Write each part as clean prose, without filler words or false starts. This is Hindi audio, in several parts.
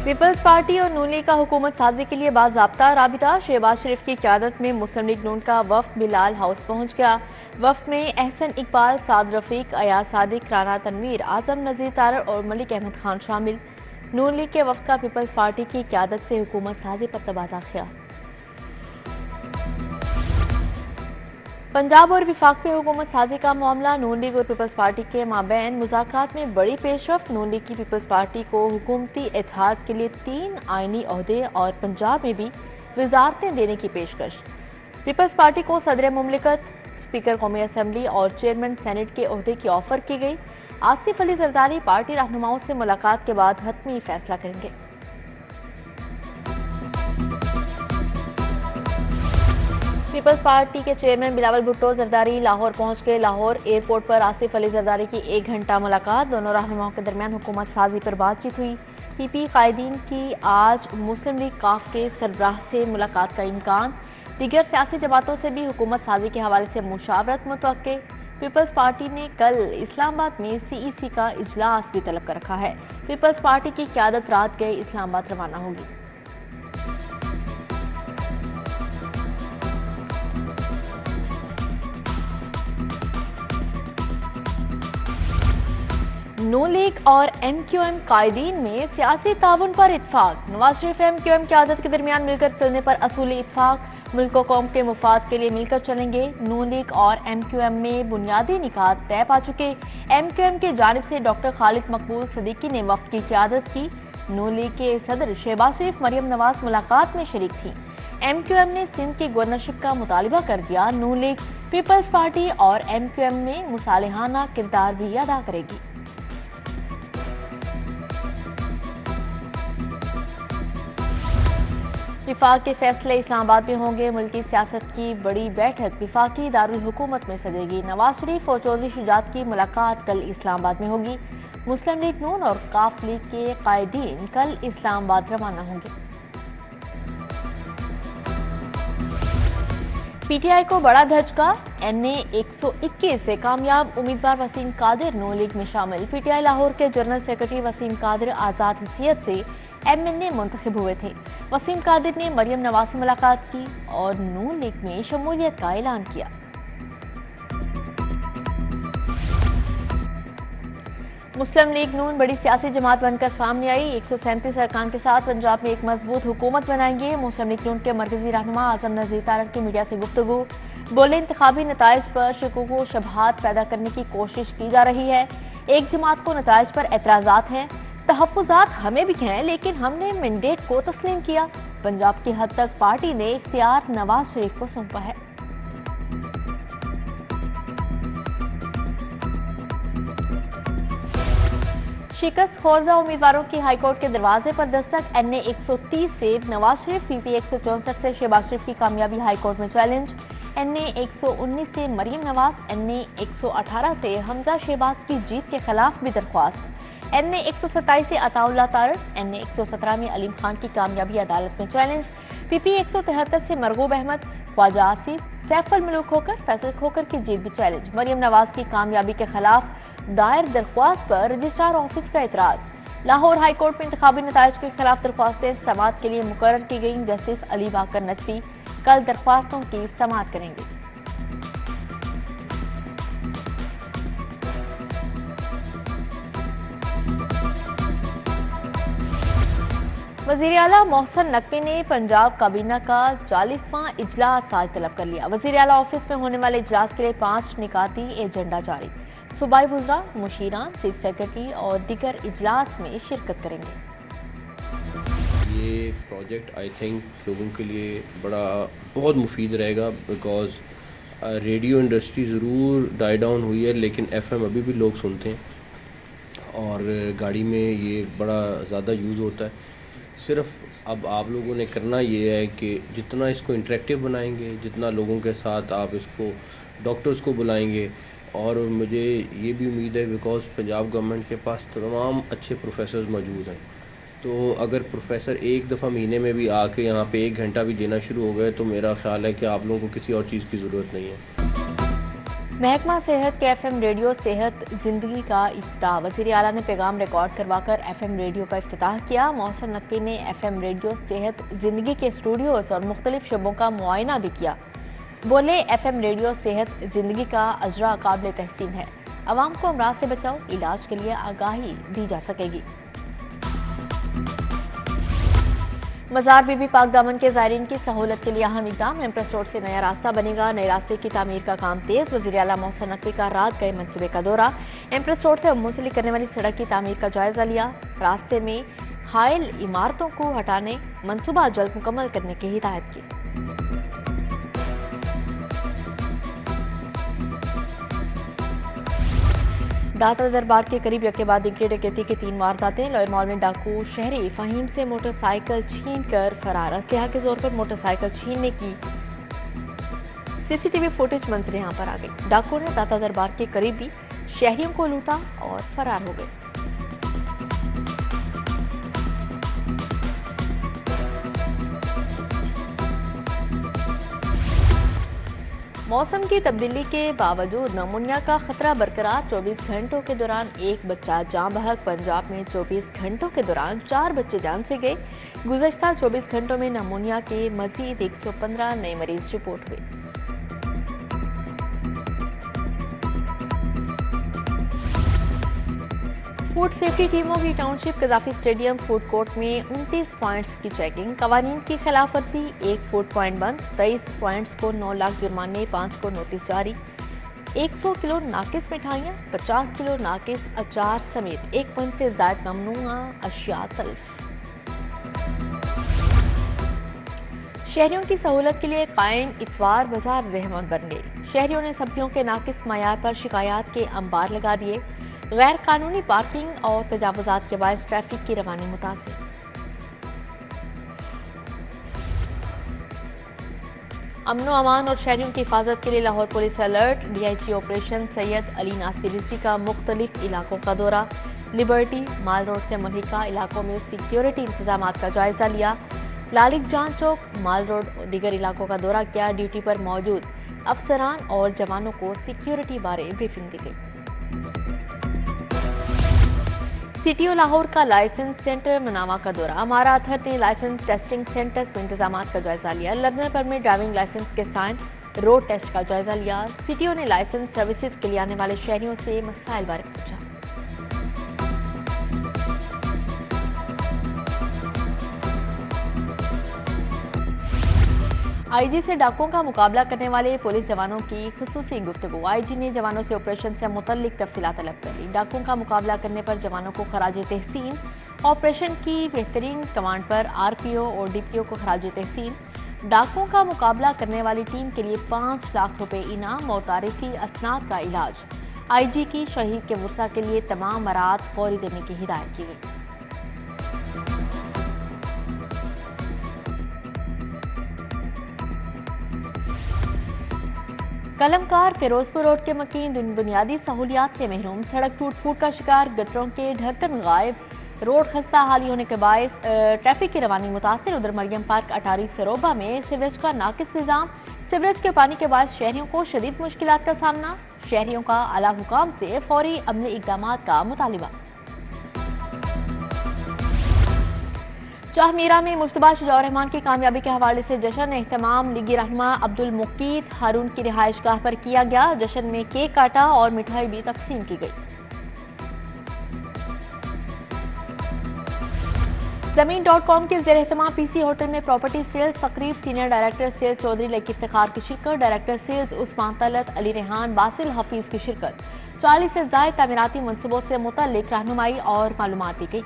पीपल्स पार्टी और नून लीग का हुकूमत साजी के लिए बाज़ाब्ता राबिता। शहबाज शरीफ की क़यादत में मुस्लिम लीग नून का वफ्द बिलाल हाउस पहुंच गया। वफ्द में एहसन इकबाल, साद रफीक, अयाज सादिक, राना तनवीर, आजम नज़ीर तारड़ और मलिक अहमद खान शामिल। नून लीग के वफ्द का पीपल्स पार्टी की क़यादत से हुकूमत साजी पर तबादला किया। पंजाब और विफाक में हुकूमत साजी का मामला। नून लीग और पीपल्स पार्टी के माबैन मुज़ाकरात में बड़ी पेशरफ्त। नून लीग की पीपल्स पार्टी को हुकूमती इत्तेहाद के लिए 3 आइनी ओहदे और पंजाब में भी वजारतें देने की पेशकश। पीपल्स पार्टी को सदर मुमलिकत, स्पीकर कौमी असम्बली और चेयरमैन सेनेट के ओहदे की ऑफर की गई। आसिफ अली जरदारी पार्टी रहनुमाओं से मुलाकात के बाद हतमी फैसला करेंगे। पीपल्स पार्टी के चेयरमैन बिलावल भुट्टो जरदारी लाहौर पहुंच गए। लाहौर एयरपोर्ट पर आसिफ अली जरदारी की 1 घंटा मुलाकात। दोनों रहनुमाओं के दरमियान हुकूमत साजी पर बातचीत हुई। पीपी कायदीन की आज मुस्लिम लीग काफ के सरबराह से मुलाकात का इम्कान। दीगर सियासी जमातों से भी हुकूमत साजी के हवाले से मुशावरत मुतवक्के। पीपल्स पार्टी ने कल इस्लामाबाद में CEC का इजलास भी तलब कर रखा है। पीपल्स पार्टी की क़यादत रात गए इस्लामाबाद रवाना होगी। नून लीग और MQM कायदीन में सियासी ताउन पर इत्फाक। नवाज शरीफ MQM क़यादत के दरमियान मिलकर चलने पर असूली इत्फाक। मुल्क व कौम के मुफाद के लिए मिलकर चलेंगे। नून लीग और MQM में बुनियादी निकात तय पा चुके। MQM की जानिब से डॉक्टर खालिद मकबूल सदीकी ने वफ्द की क़यादत की। नून लीग के सदर शहबाज शरीफ, मरियम नवाज मुलाकात में शरीक थी। MQM ने सिंध की गवर्नरशिप का मुतालिबा कर दिया। नून लीग पीपल्स पार्टी और MQM में मुसालिहाना किरदार भी अदा करेगी। विफाक के फैसले इस्लामाबाद में होंगे। मुल्की सियासत की बड़ी बैठक विफाकी दारुल हुकूमत में सजेगी। नवाज शरीफ और चौधरी शुजात की मुलाकात कल इस्लामाबाद में होगी। मुस्लिम लीग नून और काफ लीग के कायदीन कल इस्लामाबाद रवाना होंगे। PTI को बड़ा धचका। NA 121 से कामयाब उम्मीदवार वसीम कादिर नून लीग में शामिल। PTI लाहौर के जनरल सेक्रेटरी वसीम कादिर आज़ाद हैसियत से MNA मुंतखब हुए थे। वसीम कादिर ने मरियम नवाज से मुलाकात की और नून लीग में शमूलियत का ऐलान किया। मुस्लिम लीग नून बड़ी सियासी जमात बनकर सामने आई। 137 अरकान के साथ पंजाब में एक मजबूत हुकूमत बनाएंगे। मुस्लिम लीग नून के मरकजी रहनुमा आजम नज़ीर तारड़ की मीडिया से गुफ्तगू। बोले, इंतखाबी नताइज पर शुकूक व शुबहात पैदा करने की कोशिश की जा रही है। एक जमात को नताइज पर एतराज़ात हैं। तहफ़्फ़ुज़ात हमें भी हैं, लेकिन हमने मैंडेट को तस्लीम किया। पंजाब की हद तक पार्टी ने इख्तियार नवाज शरीफ को सौंपा है। शिकस्त खोरदा उम्मीदवारों की हाईकोर्ट के दरवाजे पर दस्तक। NA 130 से नवाज शरीफ, PP 164 से शहबाज शरीफ की कामयाबी हाईकोर्ट में चैलेंज। NA 119 से मरियम नवाज, NA 118 से हमजा शहबाज की जीत के खिलाफ भी दरख्वास्त। NA 127 से अताउल्लाह तारड़, NA 117 में अलीम खान की कामयाबी अदालत में चैलेंज। PP 173 से मरगूब अहमद, ख्वाजा आसिफ, सैफुल मलूक खोकर, फैसल खोकर की जीत भी चैलेंज। मरियम नवाज की कामयाबी के खिलाफ दायर दरख्वास्त पर रजिस्ट्रार ऑफिस का एतराज। लाहौर हाई कोर्ट में इंतखाबी नताइज के खिलाफ दरख्वास्तें समाअत के लिए मुकर्रर की गई। जस्टिस अली बाकर नजफी कल दरख्वास्तों की समाअत करेंगे। वज़ीर आला मोहसिन नकवी ने पंजाब काबीना का 40वां इजलास आज तलब कर लिया। वज़ीर आला ऑफिस में होने वाले इजलास के लिए 5 निकाती एजेंडा जारी। सूबाई वुज़रा, मुशीरान, चीफ सेक्रेटरी और दीगर इजलास में शिरकत करेंगे। ये प्रोजेक्ट आई थिंक लोगों के लिए बहुत मुफीद रहेगा, बिकॉज़ रेडियो इंडस्ट्री ज़रूर डाई डाउन हुई है, लेकिन FM अभी भी लोग सुनते हैं और गाड़ी में ये बड़ा ज़्यादा यूज़ होता है। सिर्फ अब आप लोगों ने करना ये है कि जितना इसको इंटरेक्टिव बनाएंगे, जितना लोगों के साथ आप इसको डॉक्टर्स को बुलाएंगे, और मुझे ये भी उम्मीद है बिकॉज़ पंजाब गवर्नमेंट के पास तमाम अच्छे प्रोफेसर्स मौजूद हैं, तो अगर प्रोफेसर एक दफ़ा महीने में भी आके यहाँ पे 1 घंटा भी देना शुरू हो गए तो मेरा ख्याल है कि आप लोगों को किसी और चीज़ की ज़रूरत नहीं है। महकमा सेहत के FM रेडियो सेहत जिंदगी का इफ्तिताह। वज़ीर आला ने पैगाम रिकॉर्ड करवाकर FM रेडियो का इफ्तिताह किया। मोहसिन नकवी ने FM रेडियो सेहत जिंदगी के स्टूडियोज और मुख्तलिफ शोबों का मुआयना भी किया। बोले, FM रेडियो सेहत जिंदगी का अजरा काबिल तहसीन है। अवाम को अमराज से बचाओ, इलाज के लिए आगाही दी जा सकेगी। मज़ार बीबी पाक दामन के ज़ायरीन की सहूलत के लिए अहम इक़दाम। एम्प्रेस रोड से नया रास्ता बनेगा। नए रास्ते की तामीर का काम तेज़। वज़ीर आला मोहसिन नकवी का रात गए मंसूबे का दौरा। एम्प्रेस रोड से मुंसलिक करने वाली सड़क की तामीर का जायजा लिया। रास्ते में हायल इमारतों को हटाने मंसूबा जल्द मुकम्मल करने की हिदायत की। दाता दरबार के करीब यके बाद दिगरी डकैती की 3 वारदातें। लॉयर मॉल में डाकू शहरी फहीम से मोटरसाइकिल छीन कर फरार। असलहा के जोर पर मोटरसाइकिल छीनने की CCTV फुटेज मंजर यहाँ पर आ गई। डाकू ने दाता दरबार के करीबी शहरियों को लूटा और फरार हो गए। मौसम की तब्दीली के बावजूद नमूनिया का खतरा बरकरार। 24 घंटों के दौरान एक बच्चा जाँ बहक। पंजाब में 24 घंटों के दौरान 4 बच्चे जान से गए। गुज़श्ता 24 घंटों में नमूनिया के मजीद 115 नए मरीज रिपोर्ट हुए। फूड सेफ्टी टीमों की township Gaddafi stadium food court में 29 पॉइंट्स की चेकिंग। कवानीन की खिलाफ वर्जी, 1 फूड पॉइंट बंद। 23 पॉइंट्स को 9 लाख जुर्माने, 5 को नोटिस जारी। 100 किलो नाकिस मिठाइयाँ, 50 किलो नाकिस अचार समेत 1 पॉइंट से ज्यादा ममनुआ अशिया तल्फ। शहरियों की सहूलत के लिए कायम इतवार बाजार ज़हमत बन गई। शहरियों ने सब्जियों के नाकिस मयार पर शिकायत के अंबार लगा दिए। गैर कानूनी पार्किंग और तजावुजात के बायस ट्रैफिक की रवानी मुतासिर। अमनो अमान और शहरियों की हिफाजत के लिए Lahore police alert. DIG operation Syed Ali Nasir Rizvi का मुख्तलिफ इलाकों का दौरा। लिबर्टी माल रोड से मुल्हिका इलाकों में सिक्योरिटी इंतजाम का जायजा लिया। लालिक जान चौक माल रोड और दीगर इलाकों का दौरा किया। ड्यूटी पर मौजूद अफसरान और जवानों को सिक्योरिटी बारे ब्रीफिंग दी गई। CTO लाहौर का लाइसेंस सेंटर मनावा का दौरा। हमारा अथर ने लाइसेंस टेस्टिंग सेंटर्स में इंतजाम का जायजा लिया। लर्नर परमिट, ड्राइविंग लाइसेंस के साइन, रोड टेस्ट का जायजा लिया। CTO ने लाइसेंस सर्विसेज के लिए आने वाले शहरियों से मसाइल बारे पूछा। IG से डाकुओं का मुकाबला करने वाले पुलिस जवानों की खुसूसी गुफ्तगू। IG ने जवानों से ऑपरेशन से मुतल्लिक तफसीलात तलब कर ली। डाकुओं का मुकाबला करने पर जवानों को खराज तहसीन। ऑपरेशन की बेहतरीन कमांड पर RPO और DPO को खराज तहसीन। डाकुओं का मुकाबला करने वाली टीम के लिए 5 लाख रुपए इनाम और तारीफी असनाद का इलाज। IG की शहीद के वर्सा के लिए तमाम मराद फौरी देने की हिदायत की गई। कलमकार फिरोजपुर रोड के मकीन बुनियादी सहूलियात से महरूम। सड़क टूट फूट का शिकार, गटरों के ढक्कन गायब। रोड खस्ता हाली होने के बायस ट्रैफिक की रवानी मुतासिर। उधर मरियम पार्क अटारी सरोबा में सीवरेज का नाकिस निज़ाम। सीवरेज के पानी के बायस शहरियों को शदीद मुश्किलात का सामना। शहरियों का आला हुकाम से फौरी अमली इक़दामात का मुतालिबा। शाहमीरा में मुश्तबा शुजाउर रहमान की कामयाबी के हवाले से जश्न एहतमाम लीगी रहनुमा अब्दुल मुकीत हारून की रिहाइशगाह पर किया गया। जश्न में केक काटा और मिठाई भी तकसीम की गई। ज़मीन.com के ज़ेर एहतमाम PC होटल में प्रॉपर्टी सेल्स तकरीब। Senior director sales Chaudhry Lucky Iftikhar की शिरकत। डायरेक्टर सेल्स उस्मान तलत, अली रेहान, बासिल हफीज की शिरकत। 40 से ज़ायद तामीराती मनसूबों से मुतल्लिक रहनुमाई और मालूमात दी गई।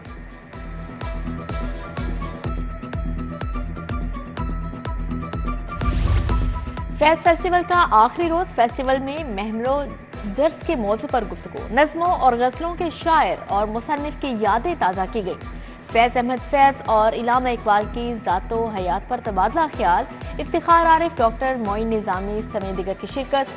फैज़ फेस्टिवल का आखिरी रोज। फेस्टिवल में महमलो जर्स के मौजू पर गुफ्तगू। नज़्मों और गज़लों के शायर और मुसन्निफ की यादें ताज़ा की गई। फैज़ अहमद फैज़ और इलामा इकबाल की ज़ातो हयात पर तबादला ख्याल। इफ्तिखार आरिफ, डॉक्टर मोइन निज़ामी समेत दीगर की शिरकत।